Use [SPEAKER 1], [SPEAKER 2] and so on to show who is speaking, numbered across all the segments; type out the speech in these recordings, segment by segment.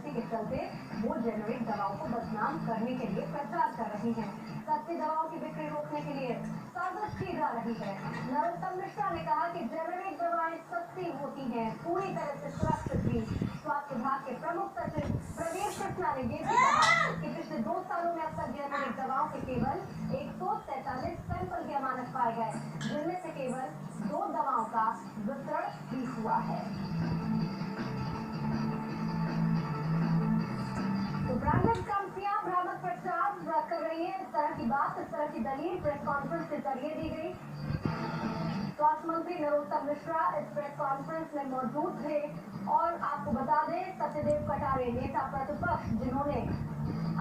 [SPEAKER 1] इसी के चलते वो जेनेरिक दवाओं को बदनाम करने के लिए प्रचार कर रही हैं। सस्ती दवाओं की बिक्री रोकने के लिए साजिश की जा रही है। नरोत्तम मिश्रा ने कहा कि जेनेरिक दवाएं सस्ती होती हैं, पूरी तरह से सुरक्षित भी। स्वास्थ्य विभाग के प्रमुख सचिव प्रदीप कृष्णा ने ये भी कहा कि पिछले 2 सालों में अब तक जेनेरिक दवाओं के केवल 143 सैंपल की अमानत पाए गए, जिनमें से केवल 2 दवाओं का वितरण भी हुआ है। तो ब्रांडेड कंपनियां भ्रामक प्रचार कर रही है। इस तरह की बात, इस तरह की दलील प्रेस कॉन्फ्रेंस के जरिए दी गई। स्वास्थ्य मंत्री नरोत्तम मिश्रा इस प्रेस कॉन्फ्रेंस में मौजूद थे और आपको बता दें, सत्यदेव कटारे नेता प्रतिपक्ष जिन्होंने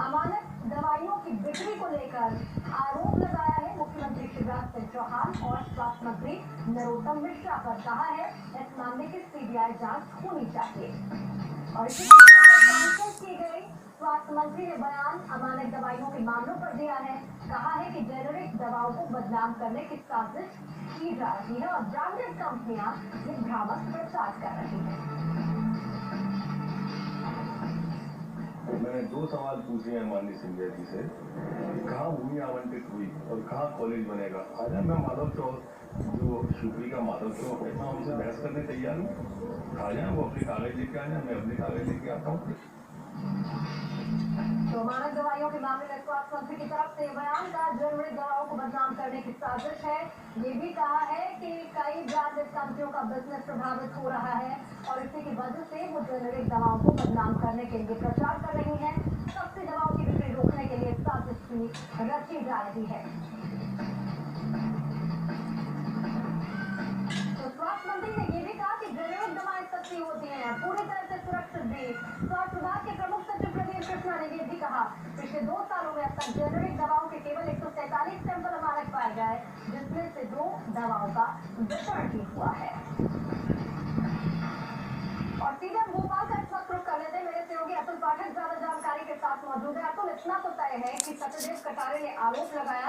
[SPEAKER 1] अमानत दवाइयों की बिक्री को लेकर आरोप लगाया है मुख्यमंत्री शिवराज सिंह चौहान और स्वास्थ्य मंत्री नरोत्तम मिश्रा पर, कहा है इस मामले की सीबीआई जांच होनी चाहिए। और इसी कॉन्फ्रेंस की गई, स्वास्थ्य मंत्री ने बयान अमानक दवाइयों के मामलों पर दिया है। कहा है कि जेनेरिक दवाओं को बदनाम करने की साजिश की जा रही है और ब्रांडेड कंपनियां ये भ्रामक प्रचार कर रही हैं।
[SPEAKER 2] मैंने 2 सवाल पूछे हैं माननीय सिंधिया जी से, कहाँ भूमि आवंटित हुई और कहाँ कॉलेज बनेगा। आज मैं माधव चौक जो शिवपुरी का माधव चौक है, मैं उनसे बहस करने तैयार हूँ। आ जाए, वो अपनी कागज लेके आ जाए, मैं अपनी कागज लेके आता हूँ।
[SPEAKER 1] तो मानक दवाइयों के मामले में स्वास्थ्य मंत्री की तरफ से बयान का जेनेरिक दवाओं को बदनाम करने की साजिश है। ये भी कहा है कि कई ब्रांडेड कंपनियों का बिजनेस प्रभावित हो रहा है और इसी की वजह से वो जेनेरिक दवाओं को बदनाम करने के लिए प्रचार कर रही हैं। सस्ती दवाओं की बिक्री रोकने के लिए साजिश भी रची जा रही है। तो स्वास्थ्य मंत्री ने ये भी कहा कि जेनेरिक दवाएं सस्ती होती हैं, पूरी तरह से सुरक्षित भी। स्वास्थ्य विभाग के प्रमुख सचिव प्रदीप कृष्णा ने ये भी कहा, पिछले 2 सालों में अब तक जेनेरिक दवाओं के केवल 143 सैंपल अमानक पाए गए, जिसमें से 2 दवाओं का वितरण भी हुआ है। और सीधे भोपाल का इस वक्त रुख कर लेते, मेरे सहयोगी अतुल पाठक ज्यादा जानकारी के साथ मौजूद है। अतुल, इतना तो तय है कि सत्यदेव कटारे ने आरोप लगाया